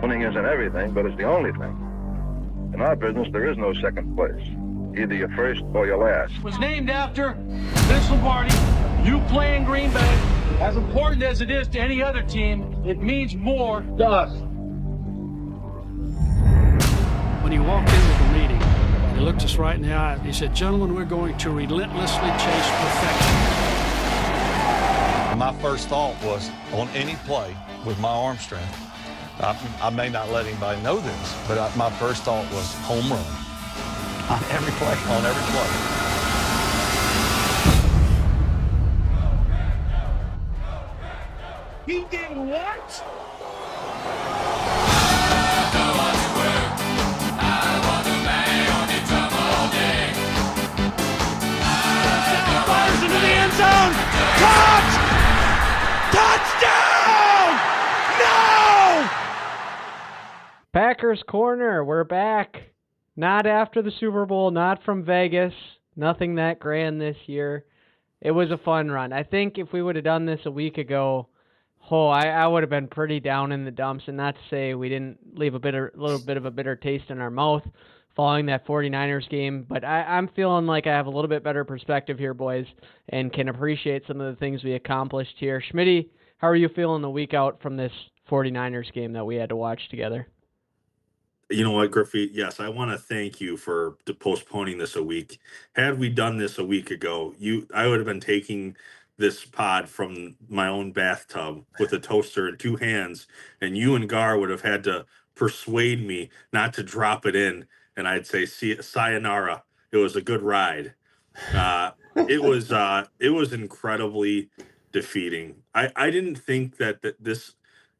Winning isn't everything, but it's the only thing. In our business, there is no second place. Either you're first or you're last. It was named after Vince Lombardi. You play in Green Bay. As important as it is to any other team, it means more to us. When he walked into the meeting, he looked us right in the eye. He said, "Gentlemen, we're going to relentlessly chase perfection." My first thought was, on any play with my arm strength, I may not let anybody know this, but my first thought was home run. On every play. On every play. He did what? Fires into the end zone. Caught! Touchdown! No! Packers Corner, we're back. Not after the Super Bowl, not from Vegas. Nothing that grand this year. It was a fun run. I think if we would have done this a week ago, I would have been pretty down in the dumps. And not to say we didn't leave a little bit of a bitter taste in our mouth following that 49ers game. But I'm feeling like I have a little bit better perspective here, boys, and can appreciate some of the things we accomplished here. Schmitty, how are you feeling a week out from this 49ers game that we had to watch together? You know what, Griffey? Yes, I want to thank you for postponing this a week. Had we done this a week ago, I would have been taking this pod from my own bathtub with a toaster in two hands, and you and Gar would have had to persuade me not to drop it in, and I'd say, sayonara. It was a good ride. It was incredibly defeating. I didn't think that this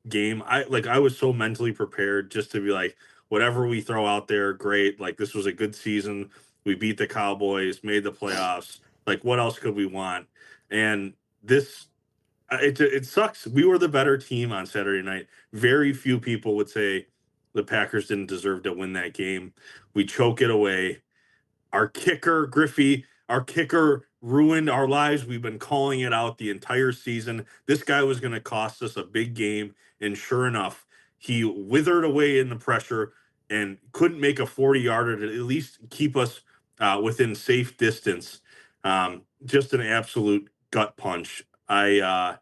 game, I was so mentally prepared just to be like, whatever we throw out there, great. Like, this was a good season. We beat the Cowboys, made the playoffs. Like, what else could we want? And this, it sucks. We were the better team on Saturday night. Very few people would say the Packers didn't deserve to win that game. We choke it away. Our kicker, Griffey, ruined our lives. We've been calling it out the entire season. This guy was going to cost us a big game. And sure enough, he withered away in the pressure and couldn't make a 40-yarder to at least keep us within safe distance. Just an absolute gut punch. I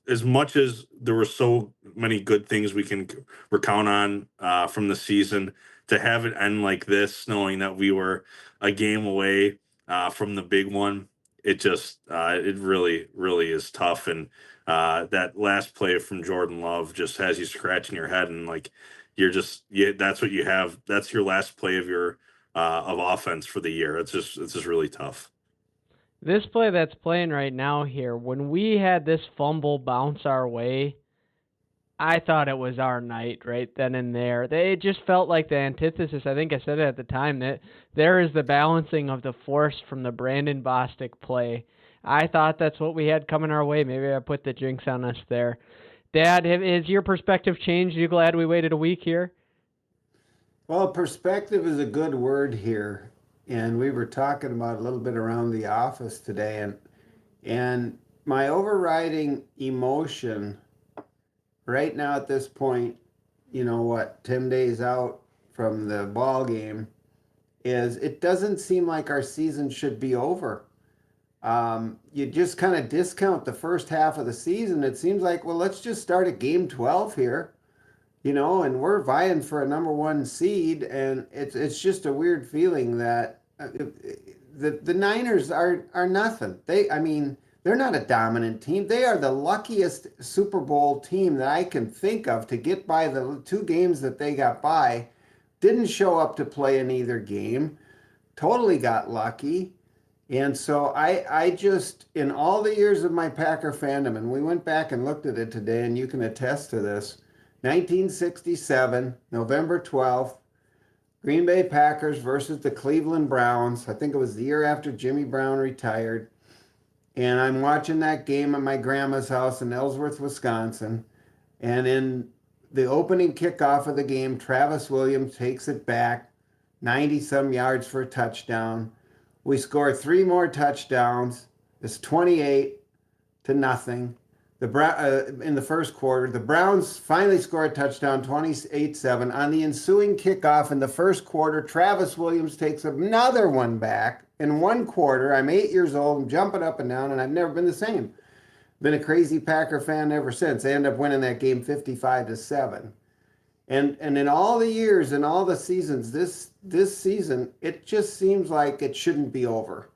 as much as there were so many good things we can recount on from the season, to have it end like this, knowing that we were a game away from the big one, it really, really is tough. And that last play from Jordan Love just has you scratching your head, and like that's what you have. That's your last play of your of offense for the year. It's just really tough. This play that's playing right now here, when we had this fumble bounce our way, I thought it was our night right then and there. It just felt like the antithesis. I think I said it at the time, that there is the balancing of the force from the Brandon Bostic play. I thought that's what we had coming our way. Maybe I put the jinx on us there. Dad, has your perspective changed? Are you glad we waited a week here? Well, perspective is a good word here. And we were talking about a little bit around the office today. And my overriding emotion right now at this point, 10 days out from the ball game, is it doesn't seem like our season should be over. You just kind of discount the first half of the season. It seems like, well, let's just start at game 12 here, and we're vying for a number one seed. And it's just a weird feeling that the Niners are nothing. They're not a dominant team. They are the luckiest Super Bowl team that I can think of to get by the two games that they got by. Didn't show up to play in either game. Totally got lucky. And so I just, in all the years of my Packer fandom, and we went back and looked at it today, and you can attest to this, 1967, November 12th, Green Bay Packers versus the Cleveland Browns. I think it was the year after Jimmy Brown retired. And I'm watching that game at my grandma's house in Ellsworth, Wisconsin. And in the opening kickoff of the game, Travis Williams takes it back 90-some yards for a touchdown. We score 3 more touchdowns. It's 28-0. In the first quarter, the Browns finally score a touchdown, 28-7. On the ensuing kickoff in the first quarter, Travis Williams takes another one back. In one quarter, I'm 8 years old, I'm jumping up and down, and I've never been the same. Been a crazy Packer fan ever since. They end up winning that game 55-7. And in all the years and all the seasons, this season, it just seems like it shouldn't be over.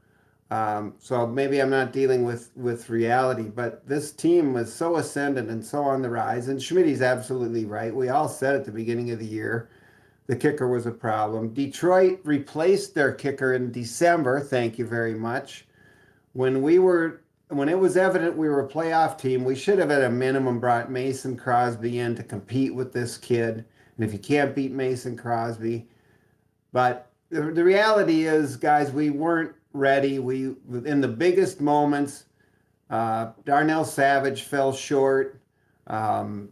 So maybe I'm not dealing with reality, but this team was so ascendant and so on the rise. And Schmidt's absolutely right. We all said at the beginning of the year, the kicker was a problem. Detroit replaced their kicker in December. Thank you very much. When it was evident we were a playoff team, we should have at a minimum brought Mason Crosby in to compete with this kid. And if you can't beat Mason Crosby, but the reality is, guys, we weren't ready. We, in the biggest moments, Darnell Savage fell short. And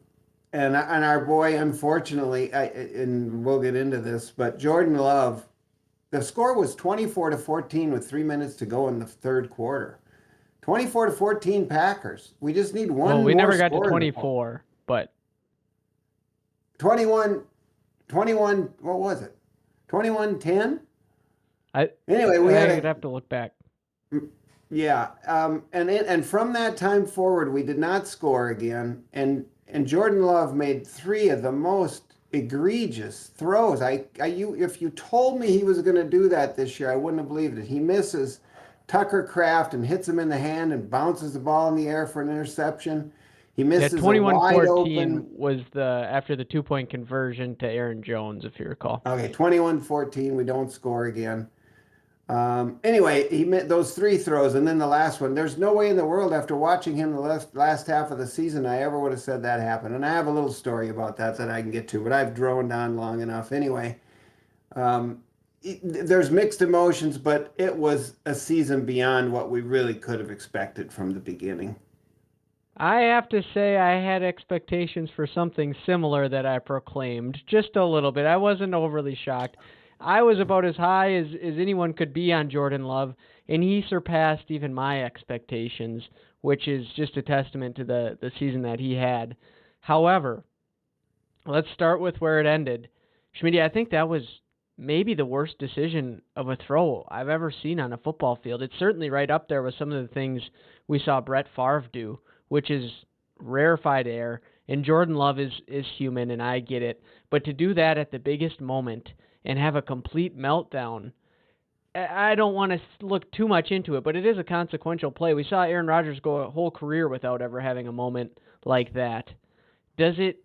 our boy, unfortunately, and we'll get into this, but Jordan Love, the score was 24-14 with 3 minutes to go in the third quarter. 24-14 Packers. We just need one. Well, we more never got to score 24, but 21, what was it? 21-10? Anyway, I'd have to look back. Yeah, and from that time forward, we did not score again, and Jordan Love made 3 of the most egregious throws. If you told me he was going to do that this year, I wouldn't have believed it. He misses Tucker Kraft and hits him in the hand and bounces the ball in the air for an interception. He misses 21-14 was after the 2-point conversion to Aaron Jones, if you recall. Okay, 21-14, we don't score again. Anyway, he made those 3 throws, and then the last one. There's no way in the world, after watching him the last half of the season, I ever would have said that happened. And I have a little story about that I can get to, but I've droned on long enough. Anyway, there's mixed emotions, but it was a season beyond what we really could have expected from the beginning. I have to say I had expectations for something similar that I proclaimed, just a little bit. I wasn't overly shocked. I was about as high as anyone could be on Jordan Love, and he surpassed even my expectations, which is just a testament to the season that he had. However, let's start with where it ended. Schmidt, I think that was maybe the worst decision of a throw I've ever seen on a football field. It's certainly right up there with some of the things we saw Brett Favre do, which is rarefied air, and Jordan Love is human, and I get it. But to do that at the biggest moment and have a complete meltdown, I don't want to look too much into it, but it is a consequential play. We saw Aaron Rodgers go a whole career without ever having a moment like that. Does it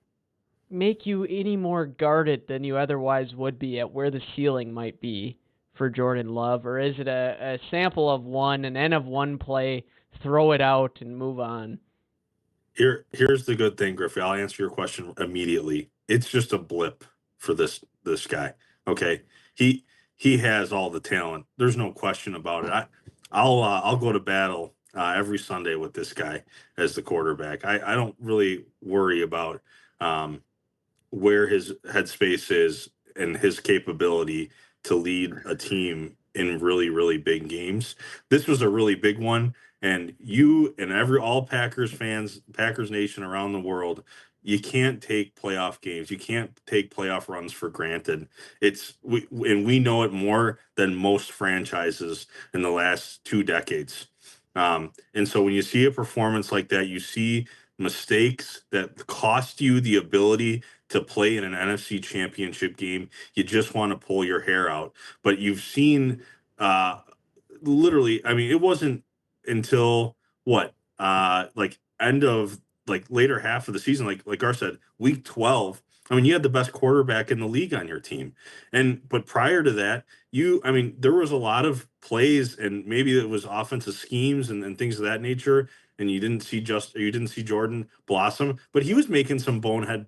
make you any more guarded than you otherwise would be at where the ceiling might be for Jordan Love, or is it a sample of one, an N of one play, throw it out and move on? Here's the good thing, Griffey. I'll answer your question immediately. It's just a blip for this guy. Okay, he has all the talent. There's no question about it. I'll go to battle every Sunday with this guy as the quarterback. I don't really worry about where his headspace is and his capability to lead a team in really, really big games. This was a really big one, and you and all Packers fans, Packers Nation around the world, you can't take playoff games. You can't take playoff runs for granted. We know it more than most franchises in the last 2 decades. And so when you see a performance like that, you see mistakes that cost you the ability to play in an NFC championship game. You just want to pull your hair out. But you've seen literally, I mean, it wasn't until later half of the season, like Gar said, week 12. I mean, you had the best quarterback in the league on your team. But prior to that, there was a lot of plays, and maybe it was offensive schemes and things of that nature, and you didn't see Jordan blossom, but he was making some bonehead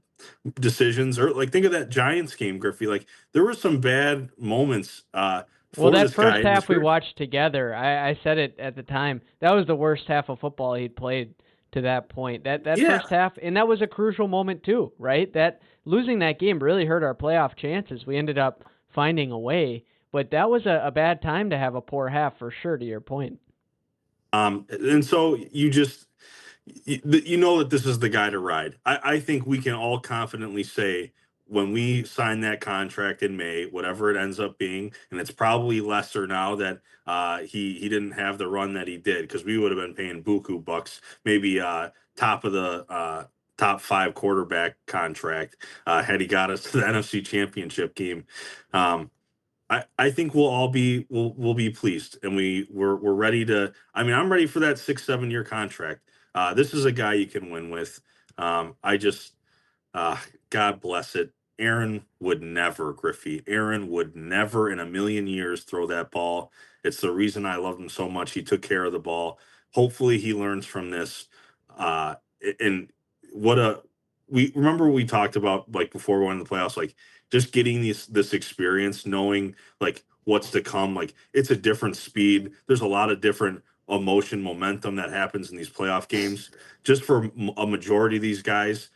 decisions. Or think of that Giants game, Griffey. There were some bad moments. Well, that first half we watched together, I said it at the time, that was the worst half of football he'd played to that point. That first half, and that was a crucial moment too, right? That losing that game really hurt our playoff chances. We ended up finding a way, but that was a bad time to have a poor half for sure, to your point. And so you you know that this is the guy to ride. I think we can all confidently say when we sign that contract in May, whatever it ends up being, and it's probably lesser now that he didn't have the run that he did, because we would have been paying buku bucks, maybe top of the top 5 quarterback contract had he got us to the NFC Championship game. I think we'll be pleased, and we're ready to. I mean, I'm ready for that 6-7 year contract. This is a guy you can win with. I just, God bless it. Aaron would never, Griffey. Aaron would never in a million years throw that ball. It's the reason I loved him so much. He took care of the ball. Hopefully, he learns from this. And what a we remember we talked about, like, before we went to the playoffs, like just getting this experience, knowing like what's to come. Like, it's a different speed. There's a lot of different emotion, momentum that happens in these playoff games. Just for a majority of these guys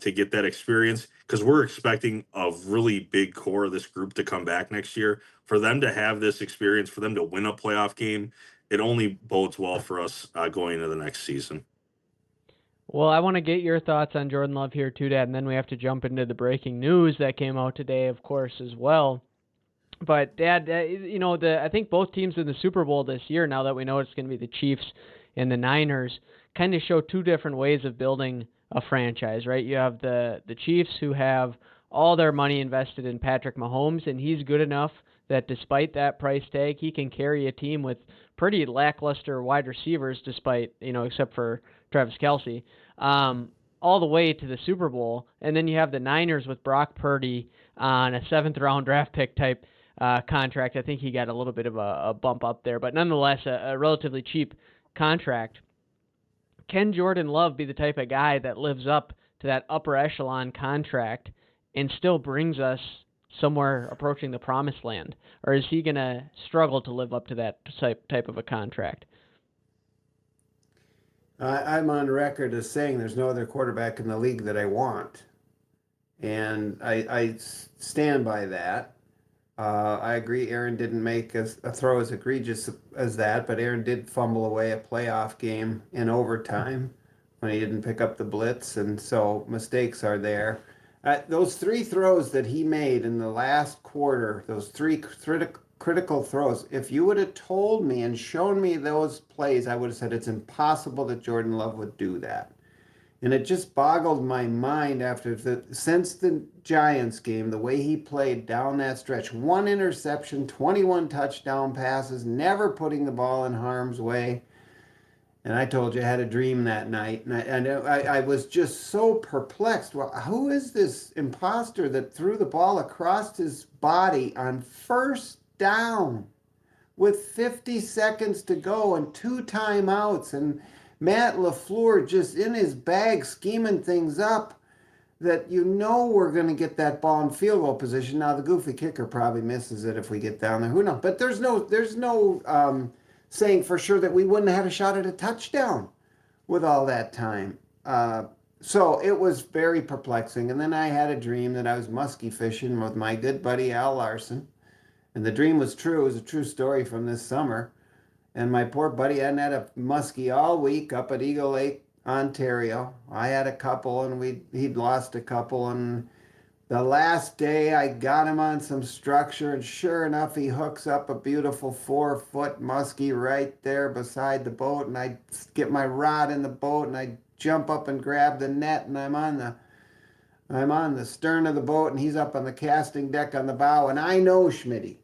to get that experience, because we're expecting a really big core of this group to come back next year. For them to have this experience, for them to win a playoff game, it only bodes well for us going into the next season. Well, I want to get your thoughts on Jordan Love here too, Dad, and then we have to jump into the breaking news that came out today, of course, as well. But Dad, I think both teams in the Super Bowl this year, now that we know it's going to be the Chiefs and the Niners, kind of show two different ways of building a franchise, right? You have the Chiefs, who have all their money invested in Patrick Mahomes, and he's good enough that despite that price tag, he can carry a team with pretty lackluster wide receivers, despite, except for Travis Kelce, all the way to the Super Bowl. And then you have the Niners with Brock Purdy on a 7th-round draft pick type contract. I think he got a little bit of a bump up there, but nonetheless, a relatively cheap contract. Can Jordan Love be the type of guy that lives up to that upper echelon contract and still brings us somewhere approaching the promised land? Or is he going to struggle to live up to that type of a contract? I'm on record as saying there's no other quarterback in the league that I want. And I stand by that. I agree Aaron didn't make a throw as egregious as that, but Aaron did fumble away a playoff game in overtime when he didn't pick up the blitz, and so mistakes are there. Those 3 throws that he made in the last quarter, those 3 critical throws, if you would have told me and shown me those plays, I would have said it's impossible that Jordan Love would do that. And it just boggled my mind since the Giants game, the way he played down that stretch. 1 interception, 21 touchdown passes, never putting the ball in harm's way. And I told you I had a dream that night, and I was just so perplexed. Well, who is this imposter that threw the ball across his body on 1st down with 50 seconds to go and 2 timeouts, and Matt LaFleur just in his bag scheming things up, that we're going to get that ball in field goal position. Now, the goofy kicker probably misses it if we get down there. Who knows? But there's no saying for sure that we wouldn't have had a shot at a touchdown with all that time. So it was very perplexing. And then I had a dream that I was muskie fishing with my good buddy Al Larson. And the dream was true. It was a true story from this summer. And my poor buddy hadn't had a muskie all week up at Eagle Lake, Ontario. I had a couple, and he'd lost a couple. And the last day, I got him on some structure, and sure enough, he hooks up a beautiful 4-foot muskie right there beside the boat. And I get my rod in the boat, and I jump up and grab the net, and I'm on the stern of the boat, and he's up on the casting deck on the bow. And I know, Schmitty,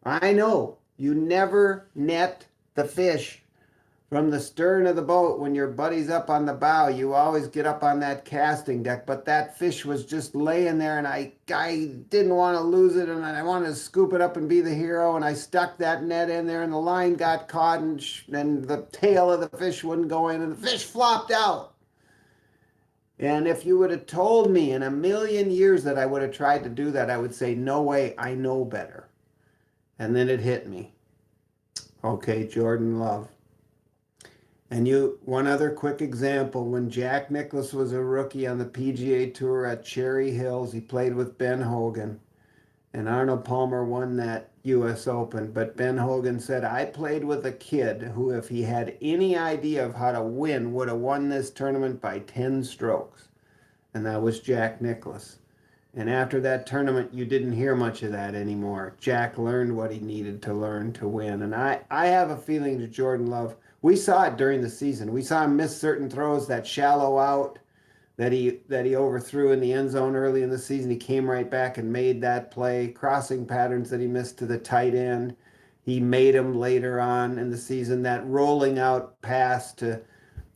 I know you never net the fish from the stern of the boat when your buddy's up on the bow. You always get up on that casting deck, but that fish was just laying there, and I didn't want to lose it, and I wanted to scoop it up and be the hero, and I stuck that net in there, and the line got caught, and the tail of the fish wouldn't go in, and the fish flopped out. And if you would have told me in a million years that I would have tried to do that, I would say, no way, I know better. And then it hit me. Okay, Jordan Love. And one other quick example, when Jack Nicklaus was a rookie on the PGA Tour at Cherry Hills, he played with Ben Hogan. and Arnold Palmer won that U.S. Open. But Ben Hogan said, I played with a kid who, if he had any idea of how to win, would have won this tournament by 10 strokes. And that was Jack Nicklaus. And after that tournament, you didn't hear much of that anymore. Jack learned what he needed to learn to win. And I have a feeling that Jordan Love, we saw it during the season. We saw him miss certain throws, that shallow out that he overthrew in the end zone early in the season. He came right back and made that play. Crossing patterns that he missed to the tight end, he made them later on in the season. That rolling out pass to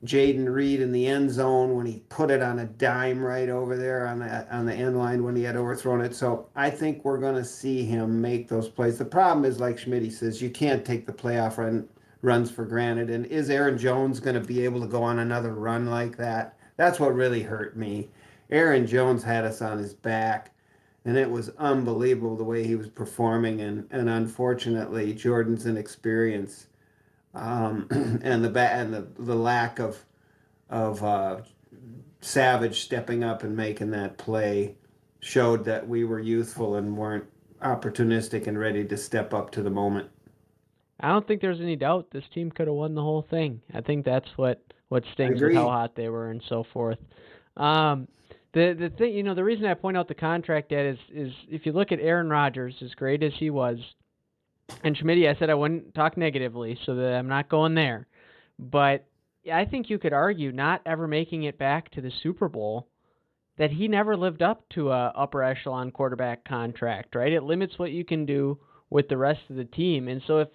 Jaden Reed in the end zone when he put it on a dime right over there on the end line when he had overthrown it. So I think we're going to see him make those plays. The problem is, like Schmidt says, you can't take the playoff runs for granted. And is Aaron Jones going to be able to go on another run like that? That's what really hurt me. Aaron Jones had us on his back, and it was unbelievable the way he was performing. And unfortunately, Jordan's inexperience and the lack of Savage stepping up and making that play showed that we were youthful and weren't opportunistic and ready to step up to the moment. I don't think there's any doubt this team could have won the whole thing. I think that's what stings with Agreed. how hot they were and so forth. The thing, the reason I point out the contract debt is if you look at Aaron Rodgers, as great as he was, and Schmidt, I said I wouldn't talk negatively, so that I'm not going there. But I think you could argue not ever making it back to the Super Bowl, that he never lived up to a upper echelon quarterback contract, right? It limits what you can do with the rest of the team. And so if,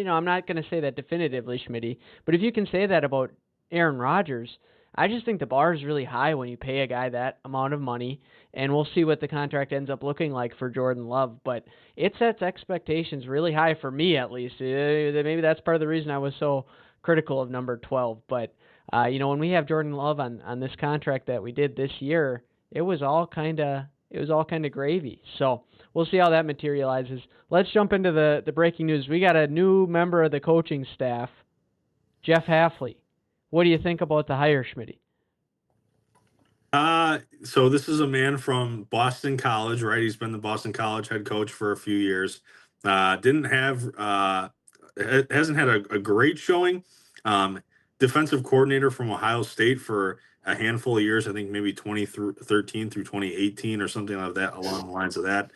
I'm not going to say that definitively, Schmidt, but if you can say that about Aaron Rodgers, I just think the bar is really high when you pay a guy that amount of money, and we'll see what the contract ends up looking like for Jordan Love. But it sets expectations really high for me, at least. Maybe that's part of the reason I was so critical of number 12. But, when we have Jordan Love on this contract that we did this year, it was all kind of gravy. So we'll see how that materializes. Let's jump into the breaking news. We got a new member of the coaching staff, Jeff Hafley. What do you think about the hire, Schmidt? So this is a man from Boston College, right? He's been the Boston College head coach for a few years. Hasn't had a great showing. Defensive coordinator from Ohio State for a handful of years. I think maybe 2013 through 2018 or something like that, along the lines of that.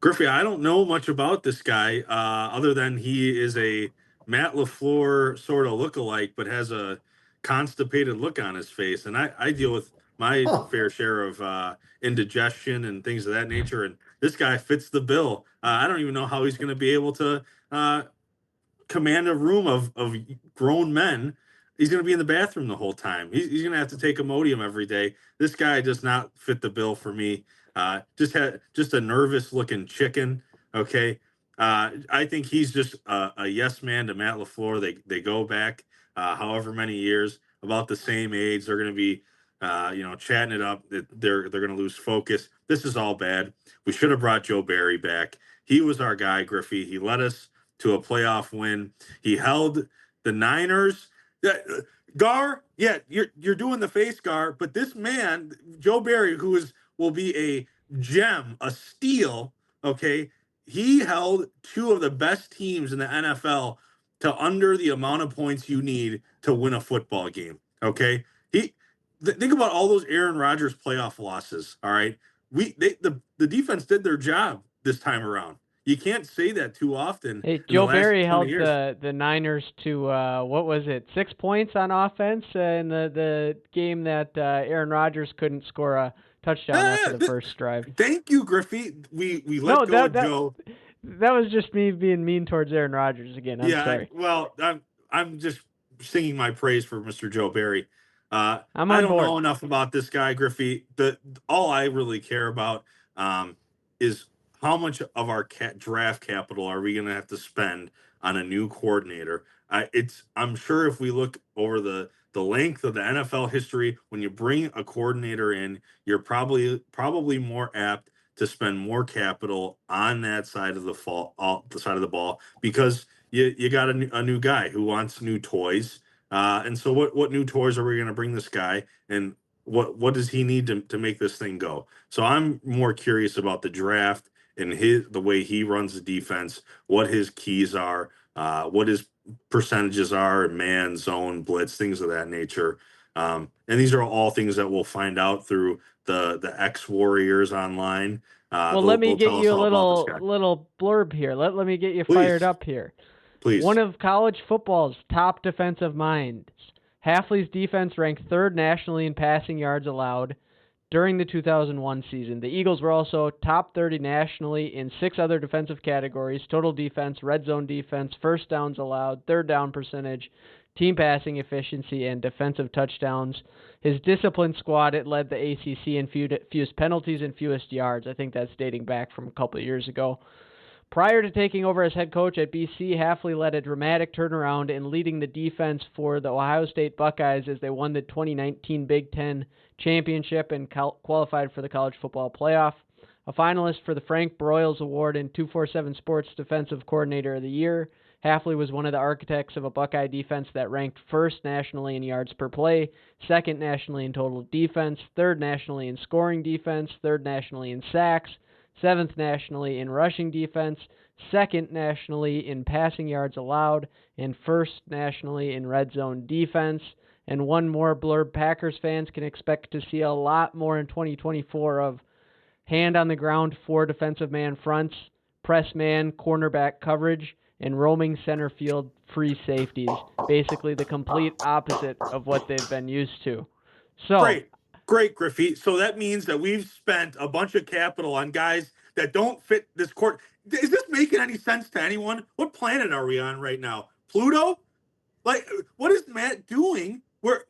Griffey, I don't know much about this guy other than he is a Matt LaFleur sort of lookalike, but has a constipated look on his face. And I deal with my fair share of indigestion and things of that nature. And this guy fits the bill. I don't even know how he's going to be able to command a room of grown men. He's going to be in the bathroom the whole time. He's going to have to take Imodium every day. This guy does not fit the bill for me. Just a nervous looking chicken. Okay. I think he's just a yes man to Matt LaFleur. They go back however many years, about the same age. They're going to be, chatting it up. They're going to lose focus. This is all bad. We should have brought Joe Barry back. He was our guy, Griffey. He led us to a playoff win. He held the Niners. Gar, yeah, you're doing the face, Gar, but this man, Joe Barry, will be a gem, a steal. Okay. He held two of the best teams in the NFL to under the amount of points you need to win a football game. Okay. Think about all those Aaron Rodgers playoff losses. All right. The defense did their job this time around. You can't say that too often. Hey, Joe Barry held the Niners to, 6 points on offense in the game that Aaron Rodgers couldn't score a touchdown after the first drive. Thank you, Griffey. We let go of Joe. That was just me being mean towards Aaron Rodgers again. I'm sorry. I'm just singing my praise for Mr. Joe Barry. I don't know enough about this guy, Griffey. All I really care about is how much of our draft capital are we going to have to spend on a new coordinator. I'm sure if we look over the length of the NFL history, when you bring a coordinator in, you're probably more apt to spend more capital on that side of the ball, because you got a new guy who wants new toys. And so what new toys are we going to bring this guy? And what does he need to make this thing go? So I'm more curious about the draft and the way he runs the defense, what his keys are, what his percentages are, man, zone, blitz, things of that nature. And these are all things that we'll find out through the X Warriors online. Well, let me they'll get tell us you a all about this guy. little blurb here. Let me get you Please. fired up here. Please. One of college football's top defensive minds. Hafley's defense ranked 3rd nationally in passing yards allowed during the 2001 season. The Eagles were also top 30 nationally in 6 other defensive categories: total defense, red zone defense, first downs allowed, third down percentage, team passing efficiency, and defensive touchdowns. His disciplined squad, it led the ACC in fewest penalties and fewest yards. I think that's dating back from a couple of years ago. Prior to taking over as head coach at BC, Hafley led a dramatic turnaround in leading the defense for the Ohio State Buckeyes as they won the 2019 Big Ten Championship and qualified for the College Football Playoff. A finalist for the Frank Broyles Award and 247 Sports Defensive Coordinator of the Year, Hafley was one of the architects of a Buckeye defense that ranked 1st nationally in yards per play, 2nd nationally in total defense, 3rd nationally in scoring defense, 3rd nationally in sacks, 7th nationally in rushing defense, 2nd nationally in passing yards allowed, and 1st nationally in red zone defense. And one more blurb: Packers fans can expect to see a lot more in 2024 of hand on the ground 4 defensive man fronts, press man, cornerback coverage, and roaming center field free safeties. Basically the complete opposite of what they've been used to. So Great, Griffey. So that means that we've spent a bunch of capital on guys that don't fit this court. Is this making any sense to anyone? What planet are we on right now? Pluto? Like, what is Matt doing? We're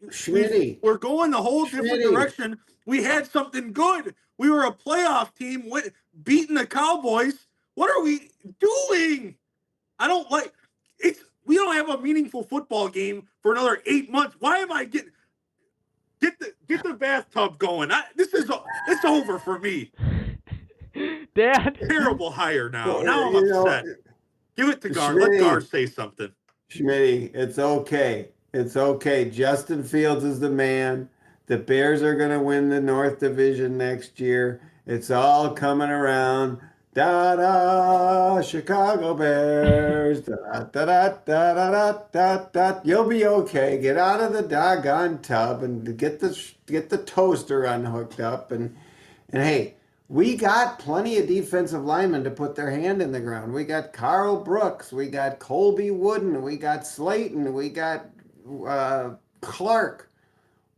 going the whole different direction. We had something good. We were a playoff team beating the Cowboys. What are we doing? I don't like it. We don't have a meaningful football game for another 8 months. Why am I getting... Get the bathtub going. It's over for me. Dad. Terrible hire now. Now I'm upset. Give it to Gar. Let Gar say something. Schmitty, it's okay. It's okay. Justin Fields is the man. The Bears are going to win the North Division next year. It's all coming around. Da-da, Chicago Bears. Da-da-da-da-da-da-da. You'll be okay. Get out of the doggone tub and get the toaster unhooked up. And hey, we got plenty of defensive linemen to put their hand in the ground. We got Carl Brooks. We got Colby Wooden. We got Slayton. We got Clark.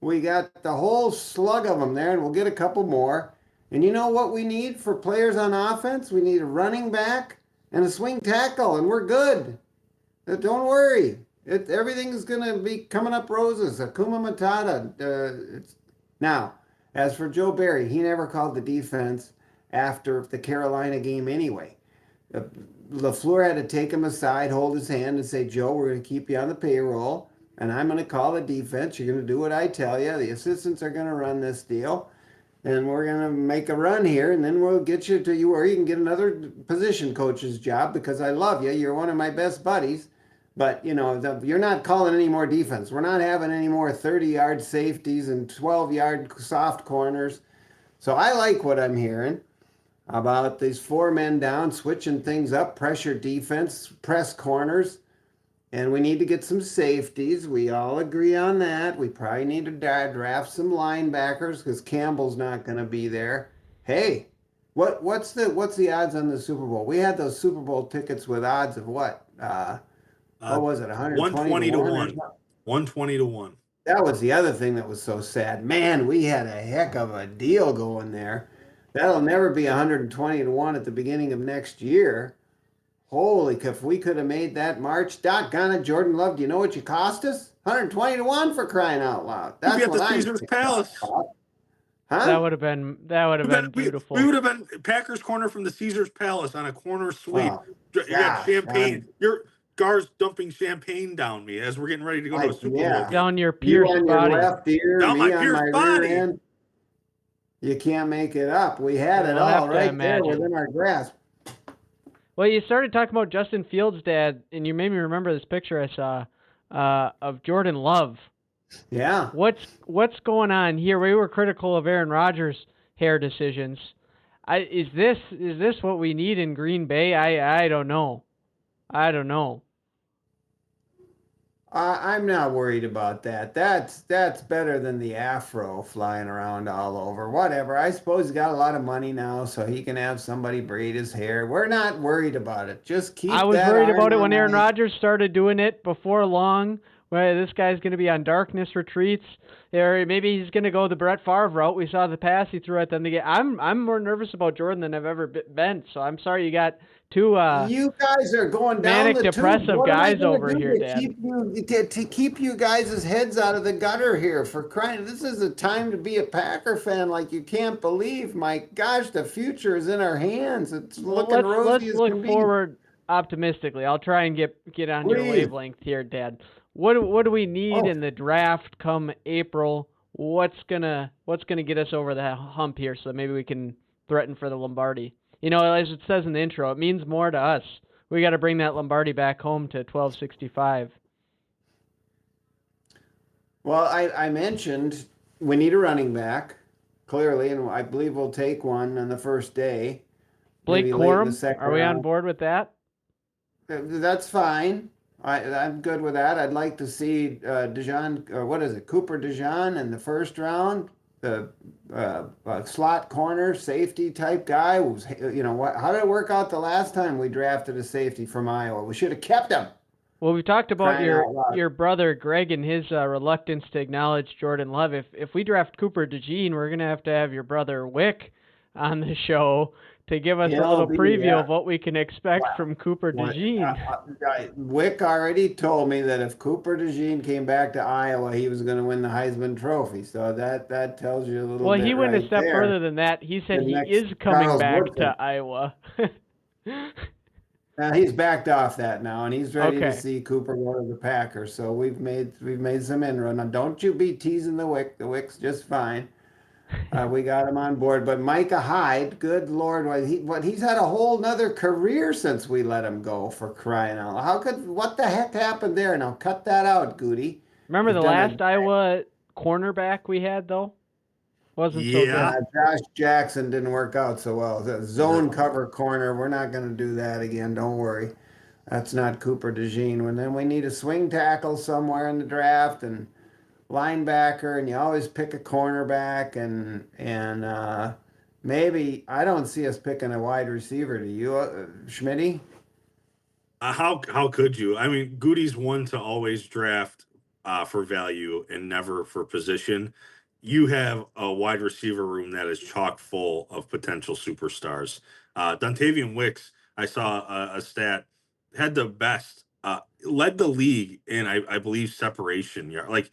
We got the whole slug of them there, and we'll get a couple more. And you know what we need for players on offense? We need a running back and a swing tackle, and we're good. Don't worry. Everything's going to be coming up roses. Akuma Matata. Now, as for Joe Barry, he never called the defense after the Carolina game anyway. LaFleur had to take him aside, hold his hand, and say, Joe, we're going to keep you on the payroll, and I'm going to call the defense. You're going to do what I tell you. The assistants are going to run this deal. And we're going to make a run here, and then we'll get you to where you can get another position coach's job because I love you. You're one of my best buddies. But, you're not calling any more defense. We're not having any more 30-yard safeties and 12-yard soft corners. So I like what I'm hearing about these 4 men down, switching things up, pressure defense, press corners. And we need to get some safeties. We all agree on that. We probably need to draft some linebackers because Campbell's not going to be there. Hey, what's the odds on the Super Bowl? We had those Super Bowl tickets with odds of what? What was it? 120 to 1. 120 to 1. That was the other thing that was so sad. Man, we had a heck of a deal going there. That'll never be 120 to 1 at the beginning of next year. Holy, if we could have made that March, doggone it, Jordan Love, do you know what you cost us? 120 to 1 for crying out loud. That's what I'm Caesar's Palace. Huh? That would have been beautiful. We would have been Packers corner from the Caesar's Palace on a corner suite. Oh, you got champagne. Gar's dumping champagne down me as we're getting ready to go to a Super Bowl. Down your Pierce on body. Your left ear, down me my on Pierce my body. rear end. You can't make it up. We had it all right there within our grasp. Well, you started talking about Justin Fields' dad, and you made me remember this picture I saw of Jordan Love Yeah. What's going on here? We were critical of Aaron Rodgers' hair decisions. Is this what we need in Green Bay? I don't know. I don't know. I'm not worried about that. That's better than the afro flying around all over. Whatever. I suppose he's got a lot of money now, so he can have somebody braid his hair. We're not worried about it. Just I keep was that worried arm about it on when Aaron ice. Rodgers started doing it before long. Well, this guy's going to be on darkness retreats, or maybe he's going to go the Brett Favre route. We saw the pass he threw at them to get. I'm more nervous about Jordan than I've ever been. So I'm sorry you got two You guys are going down manic the tube. depressive What am I guys gonna over do here, to Dad. keep you to keep you guys' heads out of the gutter here for crying? This is a time to be a Packer fan like you can't believe. My gosh, the future is in our hands. It's Well, looking rosy let's as can look be. forward optimistically. I'll try and get on your Please. wavelength here, Dad. What do we need Oh, in the draft come April? What's gonna get us over the hump here so that maybe we can threaten for the Lombardi? You know, as it says in the intro, it means more to us. We got to bring that Lombardi back home to 1265. well, I mentioned we need a running back, clearly, and I believe we'll take one on the first day, Blake maybe late in the Corum, second are we on round. board with that? That's fine. I'm good with that. I'd like to see Dijon, or what is it, Cooper Dijon in the first round, the slot corner safety type guy. Who's, how did it work out the last time we drafted a safety from Iowa? We should have kept him. Well, we talked about Crying out loud. your brother Greg and his reluctance to acknowledge Jordan Love. If we draft Cooper DeJean, we're gonna have to have your brother Wick on the show to give us a He'll little be, preview of what we can expect from Cooper What- DeJean. Wick already told me that if Cooper DeJean came back to Iowa, he was going to win the Heisman Trophy. So that tells you a little Well, bit he went right a step there. further than that. He said The he next is coming Charles back Woodson. to Iowa. He's backed off that now, and he's ready to Okay. see Cooper go to the Packers. So we've made some inroad. Now, don't you be teasing the Wick. The Wick's just fine. We got him on board. But Micah Hyde, good Lord, he's had a whole nother career since we let him go, for crying out loud. What the heck happened there? Now cut that out, Goody. Remember He's the done a- last Iowa cornerback we had though? Wasn't so Yeah. good. Josh Jackson didn't work out so well. The zone cover corner, we're not going to do that again. Don't worry. That's not Cooper DeJean. And then we need a swing tackle somewhere in the draft and linebacker, and you always pick a cornerback and maybe I don't see us picking a wide receiver. Do you, Schmitty? How could you? I mean, Goody's one to always draft for value and never for position. You have a wide receiver room that is chock full of potential superstars. Dontavian Wicks, I saw a stat, had the best, led the league in I believe separation yard. Like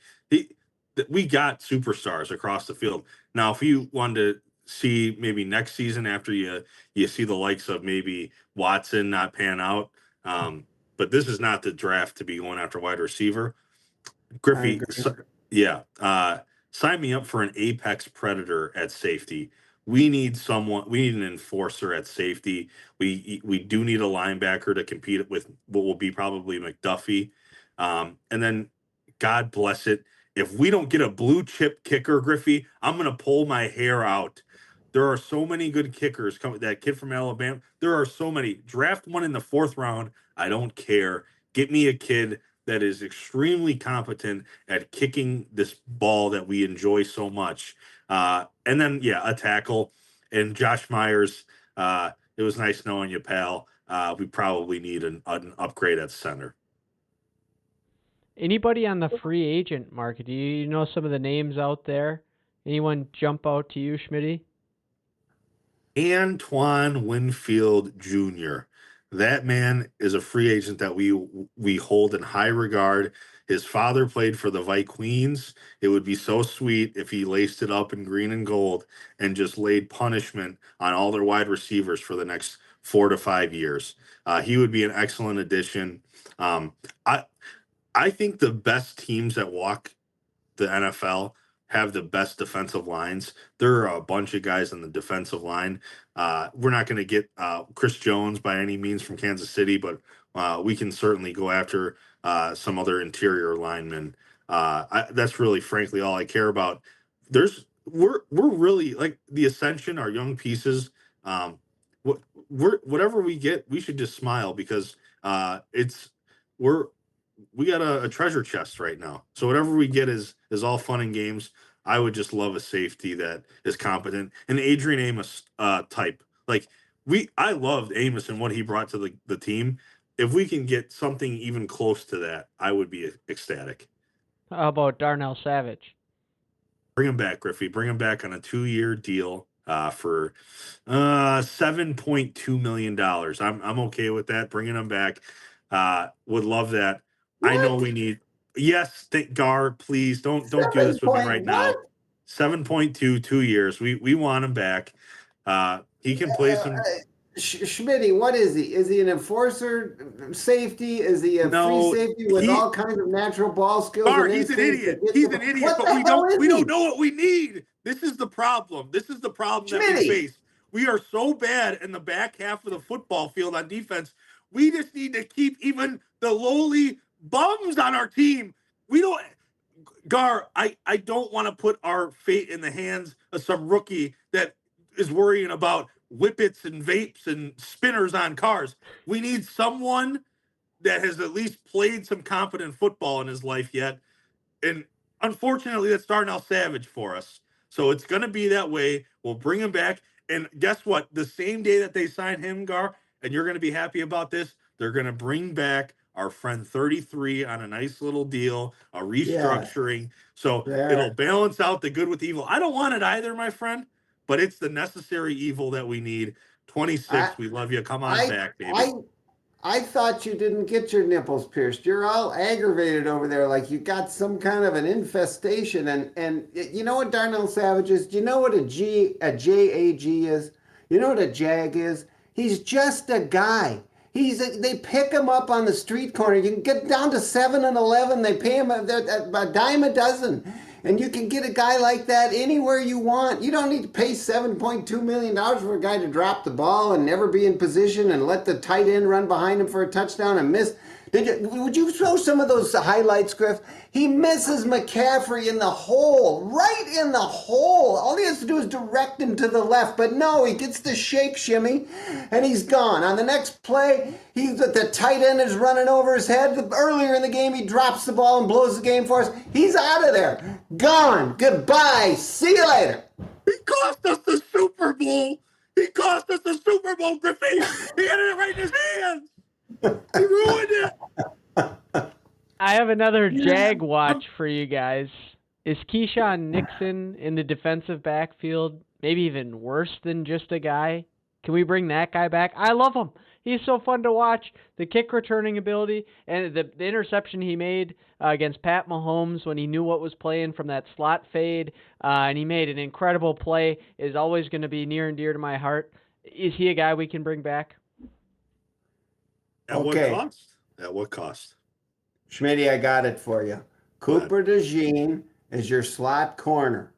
we got superstars across the field. Now, if you wanted to see maybe next season after you see the likes of maybe Watson not pan out. But this is not the draft to be going after wide receiver. Griffey, yeah. Sign me up for an apex predator at safety. We need an enforcer at safety. We do need a linebacker to compete with what will be probably McDuffie. And then God bless it. If we don't get a blue chip kicker, Griffey, I'm gonna pull my hair out. There are so many good kickers coming. That kid from Alabama. There are so many. Draft one in the 4th round. I don't care. Get me a kid that is extremely competent at kicking this ball that we enjoy so much. And then, a tackle. And Josh Myers, it was nice knowing you, pal. We probably need an upgrade at center. Anybody on the free agent market? Do you know some of the names out there? Anyone jump out to you, Schmitty? Antoine Winfield Jr. That man is a free agent that we hold in high regard. His father played for the Vikings. It would be so sweet if he laced it up in green and gold and just laid punishment on all their wide receivers for the next 4 to 5 years. He would be an excellent addition. I think the best teams that walk the NFL have the best defensive lines. There are a bunch of guys on the defensive line. We're not going to get Chris Jones by any means from Kansas City, but we can certainly go after some other interior linemen. That's really, frankly, all I care about. We're really like the Ascension, our young pieces. Whatever we get, we should just smile because we got a treasure chest right now. So whatever we get is all fun and games. I would just love a safety that is competent, an Adrian Amos type. Like I loved Amos and what he brought to the team. If we can get something even close to that, I would be ecstatic. How about Darnell Savage? Bring him back, Griffey. Bring him back on a 2-year deal for $7.2 million. I'm okay with that. Bringing him back. Would love that. What? I know we need. Yes, Gar, please don't do this with me right now. 7.2, 2 years. We want him back. He can play some. Schmitty, what is he? Is he an enforcer safety? Is he a free safety with all kinds of natural ball skills? Gar, he's an idiot. He's an idiot, but we don't know what we need. This is the problem. This is the problem that we face. We are so bad in the back half of the football field on defense. We just need to keep even the lowly bums on our team. We don't. Gar, I don't want to put our fate in the hands of some rookie that is worrying about whippets and vapes and spinners on cars. We need someone that has at least played some competent football in his life yet. And unfortunately, that's Darnell Savage for us. So it's going to be that way. We'll bring him back. And guess what? The same day that they sign him, Gar, and you're going to be happy about this, they're going to bring back our friend 33 on a nice little deal, a restructuring. Yeah. So it'll balance out the good with the evil. I don't want it either, my friend, but it's the necessary evil that we need. 26, we love you. Come on back, baby. I thought you didn't get your nipples pierced. You're all aggravated over there like you got some kind of an infestation. And you know what Darnell Savage is? Do you know what a JAG is? You know what a JAG is? He's just a guy. They pick him up on the street corner. You can get down to 7 and 11. They pay him a dime a dozen. And you can get a guy like that anywhere you want. You don't need to pay $7.2 million for a guy to drop the ball and never be in position and let the tight end run behind him for a touchdown and miss. Would you show some of those highlights, Griff? He misses McCaffrey in the hole, right in the hole. All he has to do is direct him to the left. But no, he gets the shake shimmy, and he's gone. On the next play, the tight end is running over his head. Earlier in the game, he drops the ball and blows the game for us. He's out of there. Gone. Goodbye. See you later. He cost us the Super Bowl. Griffey. He had it right in his hands. He ruined it. I have another Jag watch for you guys. Is Keyshawn Nixon in the defensive backfield maybe even worse than just a guy? Can we bring that guy back? I love him. He's so fun to watch. The kick returning ability and the interception he made against Pat Mahomes when he knew what was playing from that slot fade, and he made an incredible play, is always going to be near and dear to my heart. Is he a guy we can bring back? At what cost? At what cost? Schmitty, I got it for you. Cooper DeJean is your slot corner.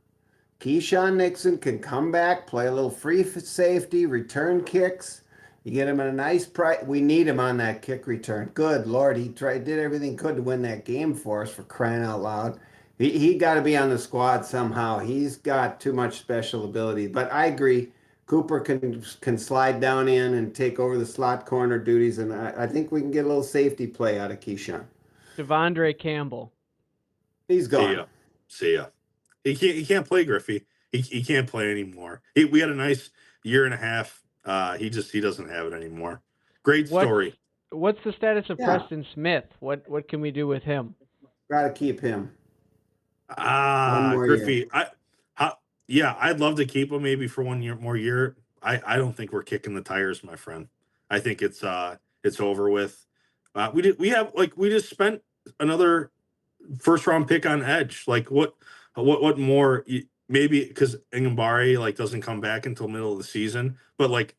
Keyshawn Nixon can come back, play a little free safety, return kicks. You get him at a nice price. We need him on that kick return. Good Lord, he did everything he could to win that game for us, for crying out loud. He got to be on the squad somehow. He's got too much special ability. But I agree. Cooper can slide down in and take over the slot corner duties, and I think we can get a little safety play out of Keyshawn. Devondre Campbell. He's gone. See ya. He can't play, Griffey. He can't play anymore. We had a nice year and a half. He doesn't have it anymore. Great story. What's the status of Preston Smith? What can we do with him? Got to keep him. Griffey. I'd love to keep him maybe for 1 more year. I don't think we're kicking the tires, my friend. I think it's over with. We just spent another first round pick on edge. Like what more? Maybe because Ngambari doesn't come back until middle of the season, but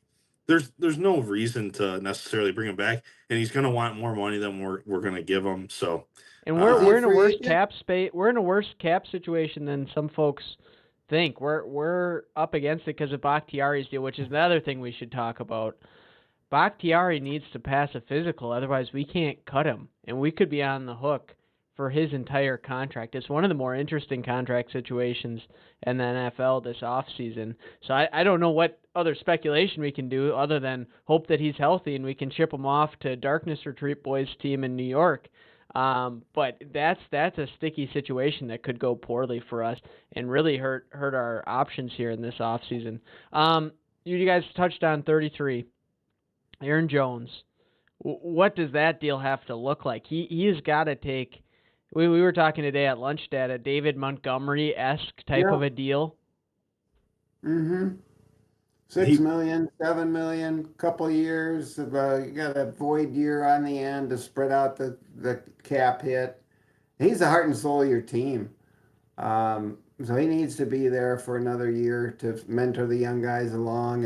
there's no reason to necessarily bring him back, and he's gonna want more money than we're gonna give him. So, and we're in a worse cap space. We're in a worse cap situation than some folks think. We're up against it because of Bakhtiari's deal, which is another thing we should talk about. Bakhtiari needs to pass a physical, otherwise we can't cut him, and we could be on the hook for his entire contract. It's one of the more interesting contract situations in the NFL this offseason. So I don't know what other speculation we can do other than hope that he's healthy and we can ship him off to Darkness Retreat Boys team in New York. But that's a sticky situation that could go poorly for us and really hurt our options here in this offseason. You guys touched on 33, Aaron Jones. What does that deal have to look like? He's got to take. We were talking today at lunch, Dad, a David Montgomery-esque type of a deal. Mm-hmm. 6 million, 7 million, couple years. You got a void year on the end to spread out the cap hit. He's the heart and soul of your team. So he needs to be there for another year to mentor the young guys along.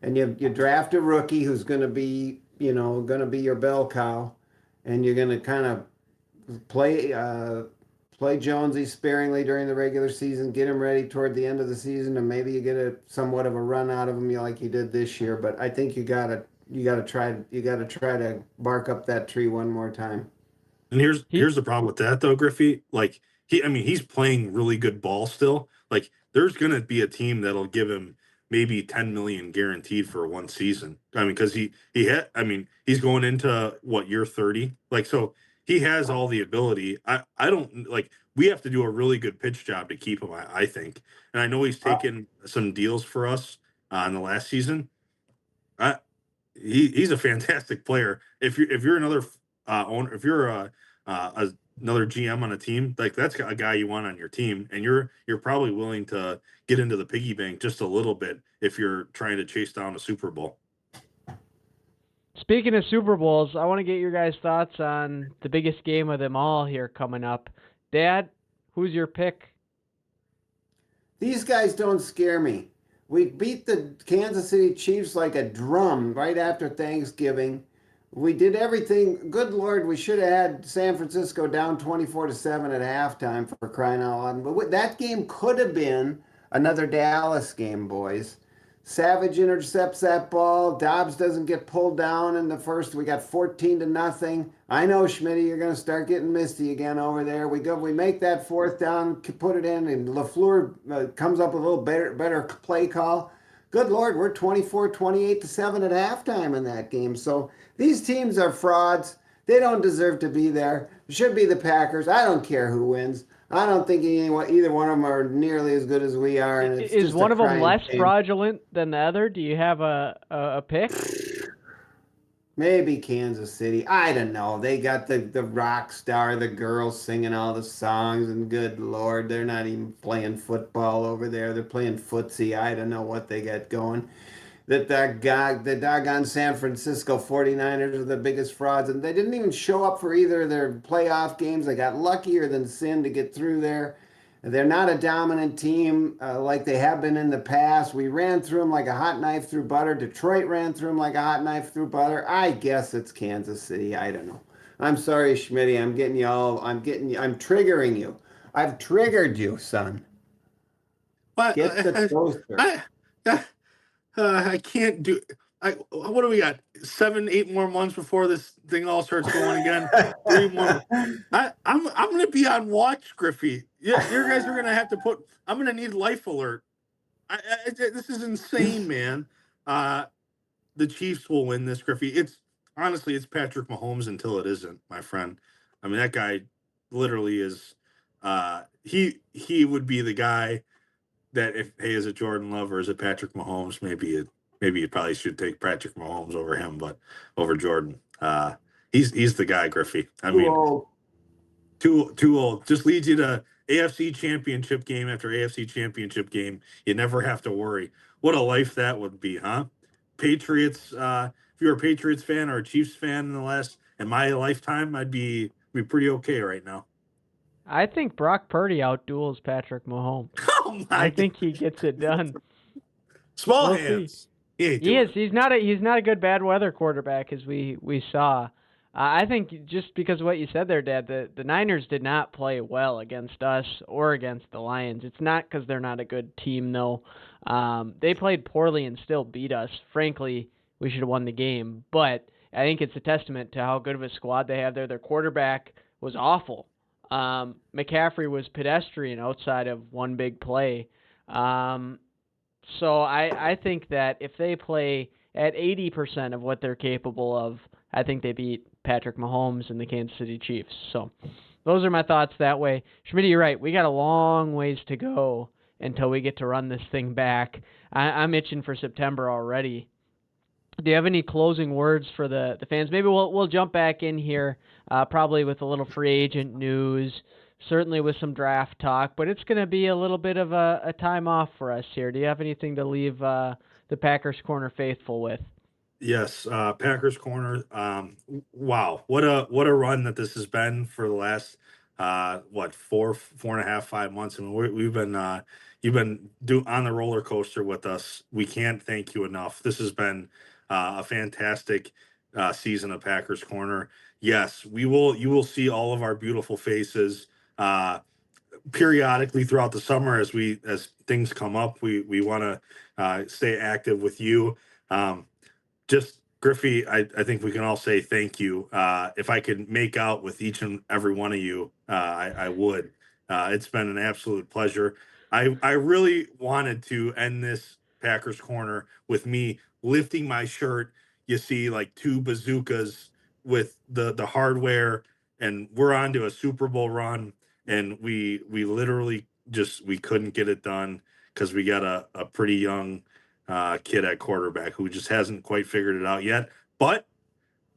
And you draft a rookie who's going to be, your bell cow. And you're going to kind of play Jonesy sparingly during the regular season, get him ready toward the end of the season, and maybe you get somewhat of a run out of him like you did this year. But I think you gotta try to bark up that tree one more time. And here's the problem with that though, Griffey. Like he's playing really good ball still. Like there's gonna be a team that'll give him maybe 10 million guaranteed for one season. I mean, because he's going into year 30. Like so. He has all the ability. I don't like. We have to do a really good pitch job to keep him. I think, and I know he's taken some deals for us in the last season. He's a fantastic player. If you're another owner, if you're another GM on a team, like that's a guy you want on your team, and you're probably willing to get into the piggy bank just a little bit if you're trying to chase down a Super Bowl. Speaking of Super Bowls, I want to get your guys' thoughts on the biggest game of them all here coming up. Dad, who's your pick? These guys don't scare me. We beat the Kansas City Chiefs like a drum right after Thanksgiving. We did everything. Good Lord, we should have had San Francisco down 24-7 at halftime for crying out loud. But that game could have been another Dallas game, boys. Savage intercepts that ball. Dobbs doesn't get pulled down in the first. We got 14-0. I know, Schmitty, you're going to start getting misty again over there. We make that fourth down, put it in, and LaFleur comes up with a little better play call. Good Lord, we're 28-7 at halftime in that game. So these teams are frauds. They don't deserve to be there. It should be the Packers. I don't care who wins. I don't think either one of them are nearly as good as we are. And it's is one of them less fraudulent than the other? Do you have a pick? Maybe Kansas City. I don't know. They got the rock star, the girls singing all the songs, and good Lord, they're not even playing football over there. They're playing footsie. I don't know what they got going. The doggone San Francisco 49ers are the biggest frauds, and they didn't even show up for either of their playoff games. They got luckier than sin to get through there. They're not a dominant team like they have been in the past. We ran through them like a hot knife through butter. Detroit ran through them like a hot knife through butter. I guess it's Kansas City. I don't know. I'm sorry, Schmitty. I'm triggering you. I've triggered you, son. What? Get the toaster. I can't do. What do we got? 7-8 more months before this thing all starts going again. 3 more. I'm gonna be on watch, Griffey. Yeah, you guys are gonna have to put. I'm gonna need life alert. This is insane, man. The Chiefs will win this, Griffey. It's Patrick Mahomes until it isn't, my friend. I mean, that guy literally is. He would be the guy that is it Jordan Love or is it Patrick Mahomes? Maybe you probably should take Patrick Mahomes over him, but over Jordan. He's the guy, Griffey. I mean, too old. Just leads you to AFC championship game after AFC championship game. You never have to worry. What a life that would be, huh? Patriots. If you're a Patriots fan or a Chiefs fan in my lifetime, I'd be pretty okay right now. I think Brock Purdy outduels Patrick Mahomes. Oh my! I think he gets it done. Small hands. He is. He's not a good bad weather quarterback as we saw. I think just because of what you said there, Dad, the Niners did not play well against us or against the Lions. It's not because they're not a good team, though. They played poorly and still beat us. Frankly, we should have won the game. But I think it's a testament to how good of a squad they have there. Their quarterback was awful. McCaffrey was pedestrian outside of one big play. So I think that if they play at 80% of what they're capable of, I think they beat Patrick Mahomes and the Kansas City Chiefs. So those are my thoughts that way. Schmidt, you're right. We got a long ways to go until we get to run this thing back. I'm itching for September already. Do you have any closing words for the fans? Maybe we'll jump back in here, probably with a little free agent news, certainly with some draft talk, but it's going to be a little bit of a time off for us here. Do you have anything to leave the Packers Corner faithful with? Yes, Packers Corner. Wow, what a run that this has been for the last 4.5, 5 months. I mean, we've been you've been on the roller coaster with us. We can't thank you enough. This has been a fantastic season of Packers Corner. Yes, you will see all of our beautiful faces periodically throughout the summer as things come up. We want to stay active with you. Just Griffey, I think we can all say thank you. If I could make out with each and every one of you, I would. It's been an absolute pleasure. I really wanted to end this Packers Corner with me lifting my shirt. You see like two bazookas with the hardware, and we're on to a Super Bowl run, and we literally we couldn't get it done because we got a pretty young kid at quarterback who just hasn't quite figured it out yet. But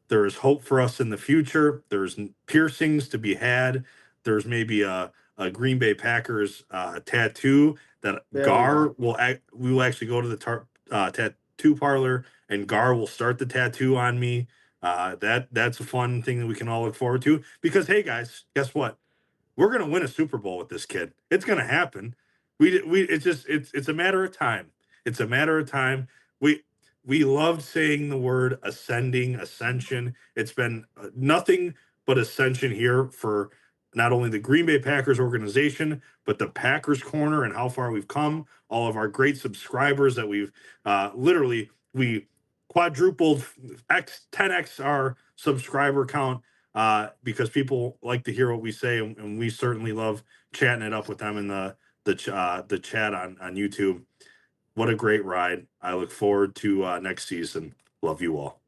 there is hope for us in the future. There's piercings to be had. There's maybe a Green Bay Packers tattoo that we will actually go to the tattoo parlor, and Gar will start the tattoo on me. That's a fun thing that we can all look forward to, because hey guys, guess what? We're gonna win a Super Bowl with this kid. It's gonna happen. It's a matter of time. It's a matter of time. We loved saying the word ascension. It's been nothing but ascension here for not only the Green Bay Packers organization, but the Packers Corner and how far we've come. All of our great subscribers that we quadrupled 10x our subscriber count because people like to hear what we say, and we certainly love chatting it up with them in the chat on YouTube. What a great ride. I look forward to next season. Love you all.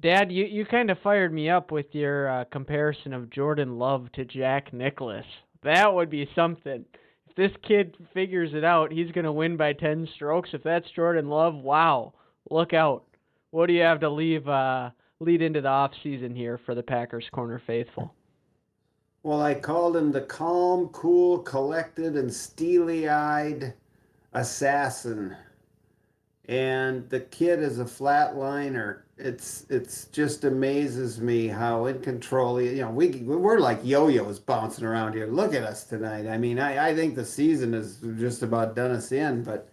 Dad, you kind of fired me up with your comparison of Jordan Love to Jack Nicklaus. That would be something. If this kid figures it out, he's going to win by 10 strokes. If that's Jordan Love, wow, look out. What do you have to lead into the offseason here for the Packers Corner faithful? Well, I called him the calm, cool, collected, and steely-eyed assassin. And the kid is a flatliner. It's just amazes me how in control we're like yo-yos bouncing around here. Look at us tonight. I mean, I think the season is just about done us in, but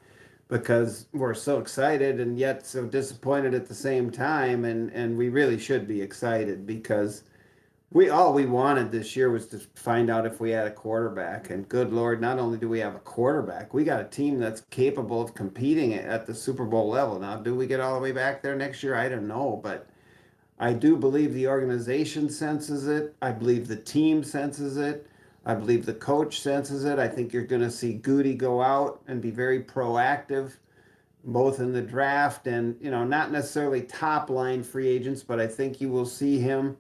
because we're so excited and yet so disappointed at the same time, and we really should be excited, because all we wanted this year was to find out if we had a quarterback. And good Lord, not only do we have a quarterback, we got a team that's capable of competing at the Super Bowl level. Now, do we get all the way back there next year? I don't know, but I do believe the organization senses it. I believe the team senses it. I believe the coach senses it. I think you're going to see Goody go out and be very proactive, both in the draft and, not necessarily top line free agents, but I think you will see him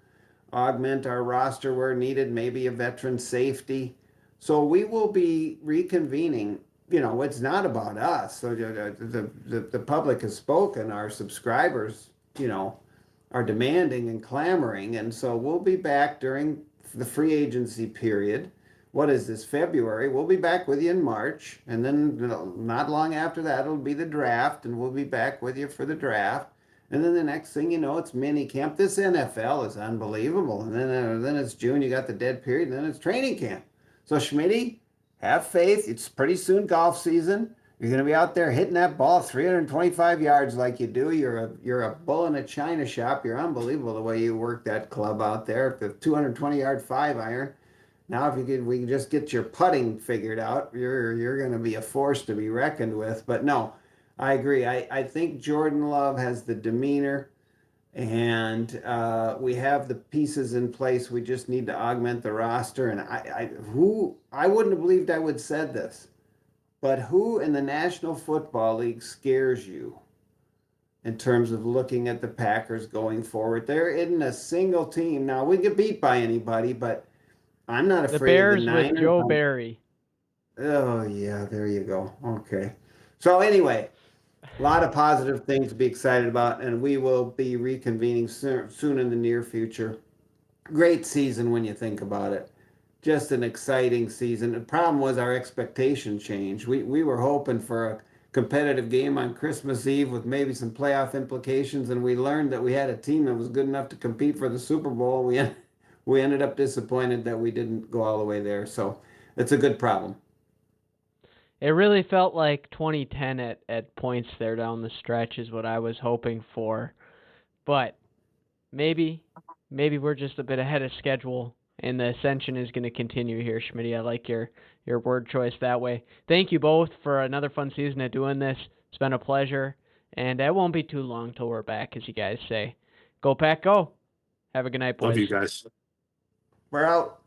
augment our roster where needed, maybe a veteran safety. So we will be reconvening. It's not about us. So the public has spoken. Our subscribers, are demanding and clamoring. And so we'll be back during the free agency period. What is this, February? We'll be back with you in March. And then not long after that, it'll be the draft. And we'll be back with you for the draft. And then the next thing you know, it's mini camp. This NFL is unbelievable. And then it's June, you got the dead period, and then it's training camp. So Schmitty, have faith. It's pretty soon golf season. You're going to be out there hitting that ball 325 yards like you do. You're a bull in a china shop. You're unbelievable the way you work that club out there. The 220-yard 5-iron. Now, if we can just get your putting figured out, you're going to be a force to be reckoned with. But no, I agree. I think Jordan Love has the demeanor and we have the pieces in place. We just need to augment the roster. And I wouldn't have believed I would said this, but who in the National Football League scares you in terms of looking at the Packers going forward? There isn't a single team. Now we get beat by anybody, but I'm not The afraid Bears of the with Niners. Joe Barry. Oh yeah, there you go. Okay. So anyway, a lot of positive things to be excited about, and we will be reconvening soon in the near future. Great season when you think about it. Just an exciting season. The problem was our expectation changed. We were hoping for a competitive game on Christmas Eve with maybe some playoff implications, and we learned that we had a team that was good enough to compete for the Super Bowl. We ended up disappointed that we didn't go all the way there. So it's a good problem. It really felt like 2010 at points there down the stretch is what I was hoping for. But maybe we're just a bit ahead of schedule, and the ascension is going to continue here, Schmitty. I like your word choice that way. Thank you both for another fun season of doing this. It's been a pleasure, and it won't be too long till we're back, as you guys say. Go Pack, go! Have a good night, boys. Love you guys. We're out.